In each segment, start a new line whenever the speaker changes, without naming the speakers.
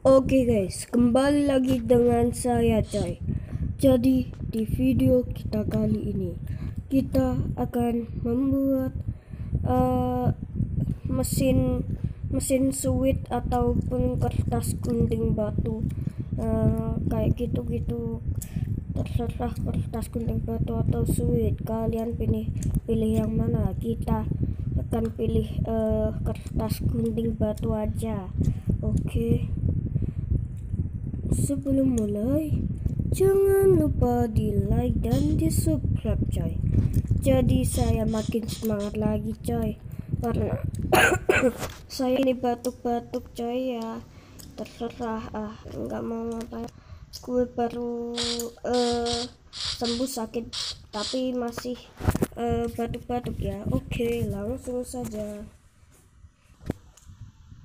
Oke guys, kembali lagi dengan saya Coy. Jadi di video kita kali ini kita akan membuat mesin mesin suit ataupun kertas gunting batu, kayak gitu-gitu. Terserah kertas gunting batu atau suit, kalian pilih yang mana. Kita akan pilih kertas gunting batu aja. Oke. Sebelum mulai, jangan lupa di like dan di subscribe coy. Jadi saya makin semangat lagi coy, karena saya ini batuk-batuk coy ya. Terserah, nggak mau ngapain. Gue baru sembuh sakit tapi masih batuk-batuk ya. Oke, langsung saja.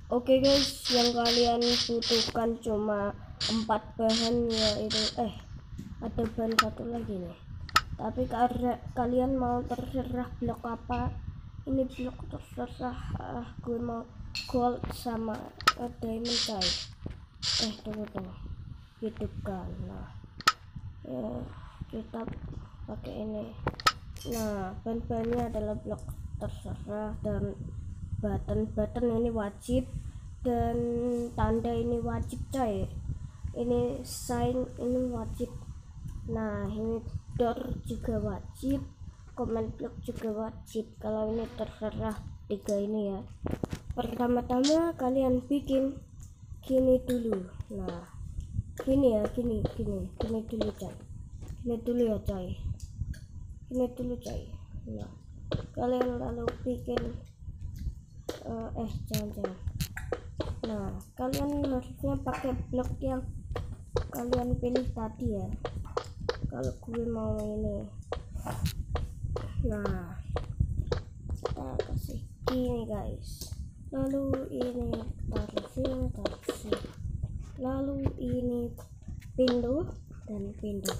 Oke guys, yang kalian butuhkan cuma 4 bahan, yaitu ada bahan satu lagi nih. Tapi karena kalian mau terserah blok apa, ini blok terserah. Gue mau gold sama diamond coy. Tunggu hidupkan. Nah ya, kita pakai ini. Nah, bahan-bahannya adalah blok terserah dan button ini wajib, dan tanda ini wajib coy. Ini sign ini wajib. Nah, ini door juga wajib, comment block juga wajib. Kalau ini terserah 3 ini ya. Pertama-tama kalian bikin gini dulu. Nah, gini ya, gini dulu coy. Gini dulu ya coy. Gini dulu coy. Nah, kalian lalu bikin jangan. Nah, kalian harusnya pakai blok yang kalian pilih tadi ya. Kalau gue mau ini, nah kita kasih gini guys. Lalu ini taruh sini, lalu ini pintu dan pintu.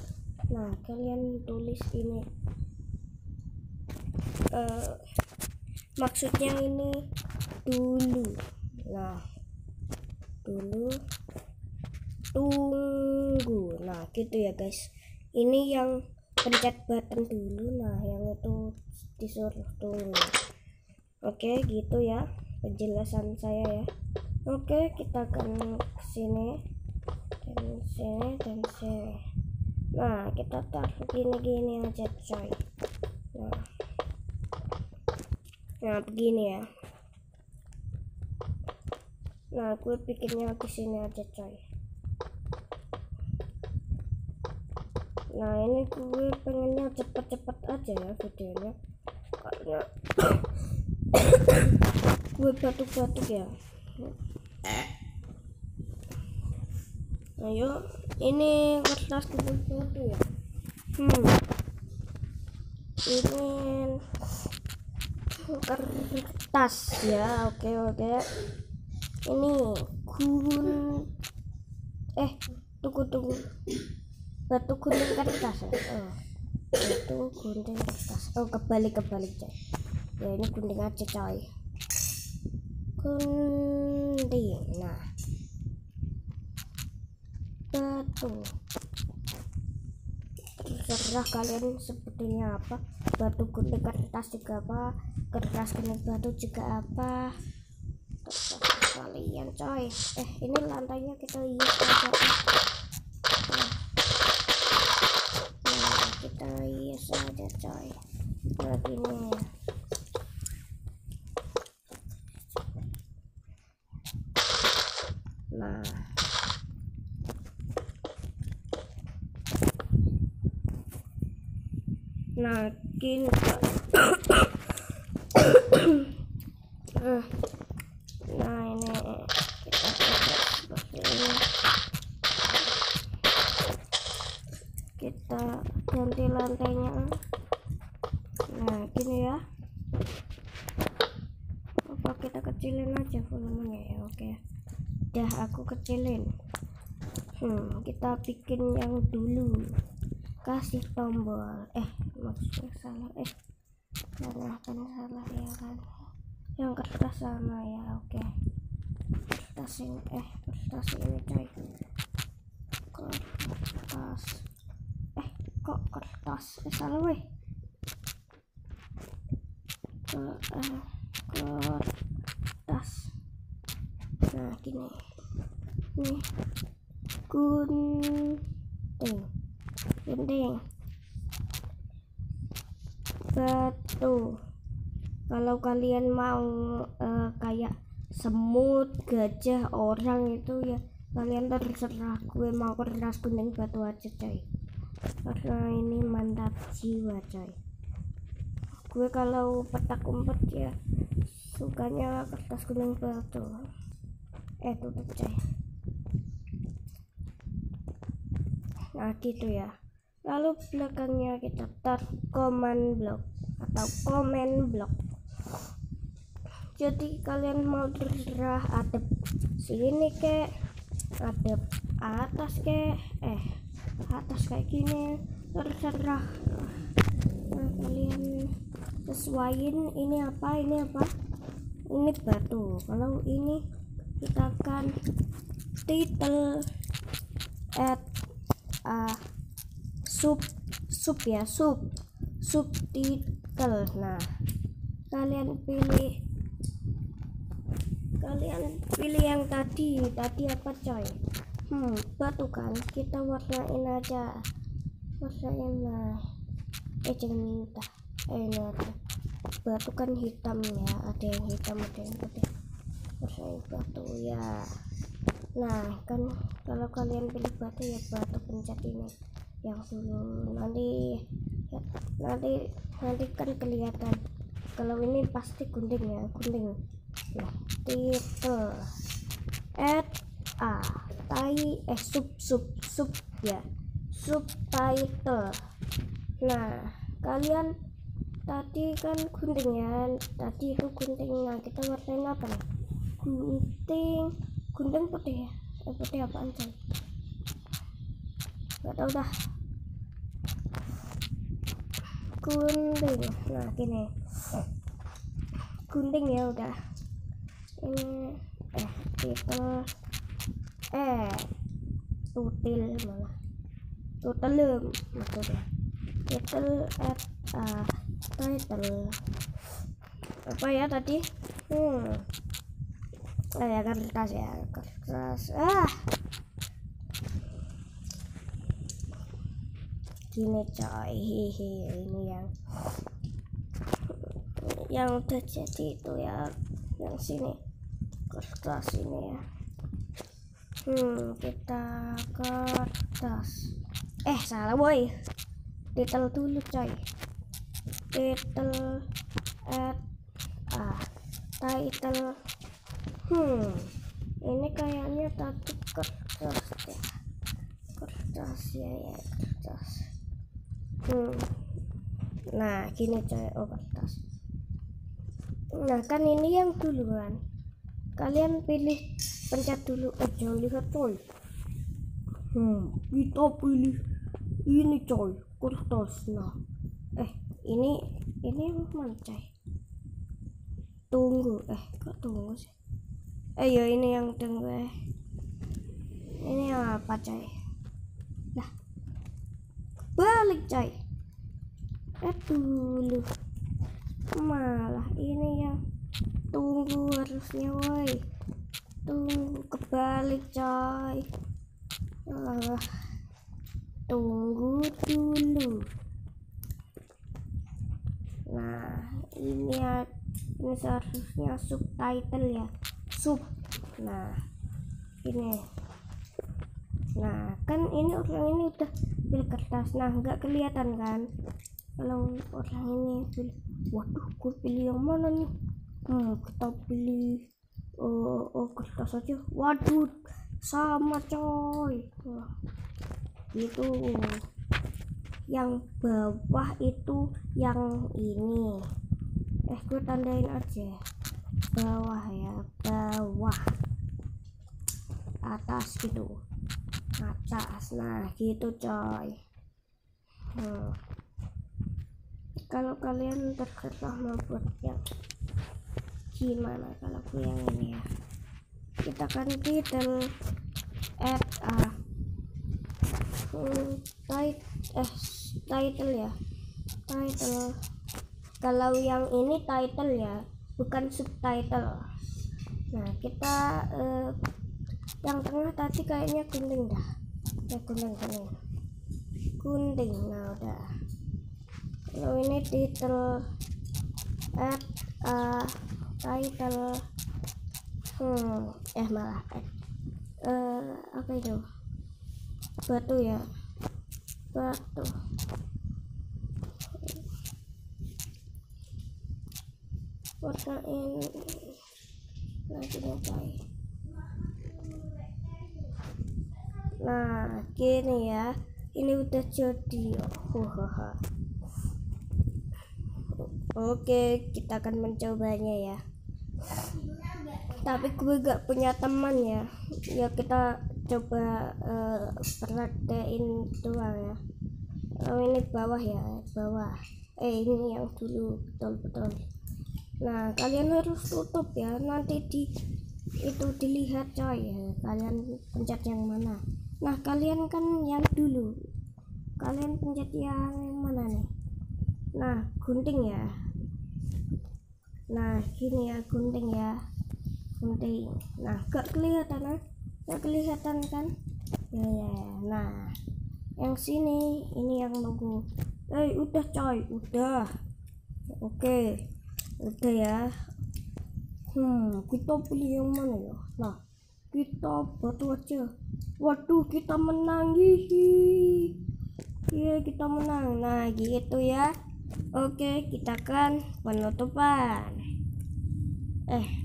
Nah, kalian tulis ini maksudnya ini dulu. Nah, dulu tunggu. Nah, gitu ya guys. Ini yang pencet button dulu. Nah, yang itu disuruh tunggu. Oke, gitu ya penjelasan saya ya. Oke, kita akan kesini dan sini dan sini. Nah, kita taruh gini aja coy. Nah begini ya. Nah, gue bikinnya di sini aja coy. Nah, ini gue pengennya cepet-cepet aja ya videonya, karena gue batuk-batuk ya. Ayo, ini kertas gunting batu ya. Ini kertas ya. Oke. Ini tunggu batu gunting kertas ya. Itu gunting kertas. Kebalik coy. Ya, ini gunting aja coy. Gunting. Nah, batu terserah kalian sebetulnya apa. Batu gunting kertas juga apa, kertas gunting batu juga apa, terserah kalian coy. Ini lantainya kita hias aja. Nah, kita hias aja coy. Nah, gini. Nah gini nah, ini kita seperti ini. Kita ganti lantainya. Nah, gini ya. Apa kita kecilin aja volumenya ya. Oke, dah aku kecilin. Kita bikin yang dulu, kasih tombol maksudnya salah salah ya kan, yang kertas sama ya. Oke, kertas ini coy. Kertas kok kertas salah weh. Kertas. Nah gini nih, gunting batu. Kalau kalian mau kayak semut, gajah, orang itu ya kalian terserah. Gue mau kertas gunting batu aja coy, karena ini mantap jiwa coy. Gue kalau petak umpet ya sukanya kertas gunting batu. Tutup coy. Nah gitu ya. Lalu belakangnya kita taruh command block atau comment block. Jadi kalian mau terserah adep sini kek, adep atas kek, atas kayak gini terserah. Nah kalian sesuaiin ini apa, ini batu. Kalau ini kita akan title at subtitle. Nah kalian pilih yang tadi apa coy? Batu kan, kita warnain aja, nah jangan minta ini aja. Batu kan hitam ya, ada yang hitam ada yang putih. Warnain batu ya. Nah kan kalau kalian pilih batu ya batu pencet ini yang dulu, nanti kan kelihatan. Kalau ini pasti gunting ya, nah, title at sub ya, subtitle. Nah kalian tadi kan guntingnya, tadi itu guntingnya kita warnain apa nih? Gunting putih ya, putih apaan coy? Gak tau dah. Gunting. Nah gini, gunting ya udah. Ini title tutil maksudnya. Title at title apa ya tadi? Ya kertas gini coy. Ini yang udah jadi itu ya, yang sini kertas ini ya. Kita kertas salah boy, title dulu coy. Title at title. Ini kayaknya tadi kertas ya, kertas. Nah gini coy, kertas. Nah kan ini yang duluan, kalian pilih, pencet dulu. Jangan lihat coy. Kita pilih ini coy, kertas. Nah ini yang mana coy? Tunggu, kok tunggu sih? Ya ini yang tunggu. Ini apa coy? Lah balik coy. Dulu malah ini yang tunggu harusnya woi. Tunggu, kebalik coy. Tunggu dulu. Nah ini seharusnya subtitle ya, nah ini. Nah kan ini orang ini udah pilih kertas, nah nggak kelihatan kan kalau orang ini pilih. Waduh, gue pilih yang mana nih? Kita pilih kertas aja. Waduh, sama coy. Gitu. Yang bawah itu yang ini. Gue tandain aja. Bawah ya, bawah. Atas gitu. Atas. Nah, gitu coy. Kalau kalian terserah mau buat yang gimana. Kalau gue yang ini ya, kita akan title add title ya, title. Kalau yang ini title ya, bukan subtitle. Nah kita yang tengah tadi kayaknya gunting dah ya, gunting. Nah udah. Kalau ini title add title malah apa itu, batu ya, batu. Warnain lagi coy. Nah gini ya, ini udah jadi. Oke, kita akan mencobanya ya. Tapi gue gak punya teman ya. Ya kita coba praktein doang ya. Ini bawah ya, bawah. Ini yang dulu betul-betul. Nah kalian harus tutup ya, nanti itu dilihat coy ya. Kalian pencet yang mana? Nah kalian kan yang dulu, kalian pencet yang mana nih? Nah gunting ya. Nah gini ya, gunting ya, gunting. Nah gak kelihatan kan ya. Nah yang sini ini yang logo. Udah coy, udah. Oke, udah ya. Kita pilih yang mana ya? Nah kita batu aja. Waduh kita menang, iya kita menang. Nah gitu ya. Oke, kita kan penutupan.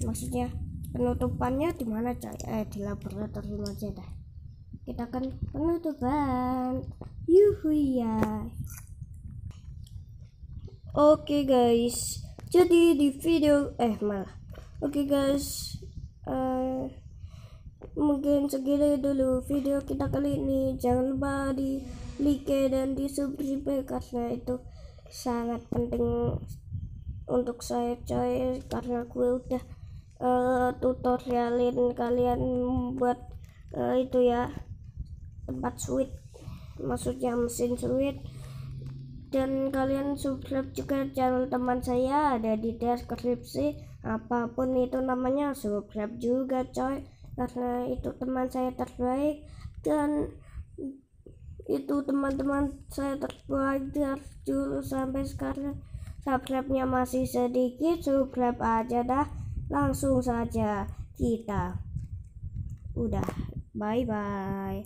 Maksudnya penutupannya di mana coy? Di laboratorium aja dah. Kita kan penutupan. Yuhu ya. Oke guys. Jadi di video Oke guys. Mungkin segini dulu video kita kali ini. Jangan lupa di like dan di subscribe karena itu sangat penting untuk saya coy, karena gue udah tutorialin kalian buat itu ya, tempat switch, maksudnya mesin switch. Dan kalian subscribe juga channel teman saya, ada di deskripsi, apapun itu namanya, subscribe juga coy, karena itu teman saya terbaik dan itu teman-teman saya terbaik dari dulu sampai sekarang. Subscribe-nya masih sedikit, subscribe aja dah, langsung saja kita udah. Bye bye.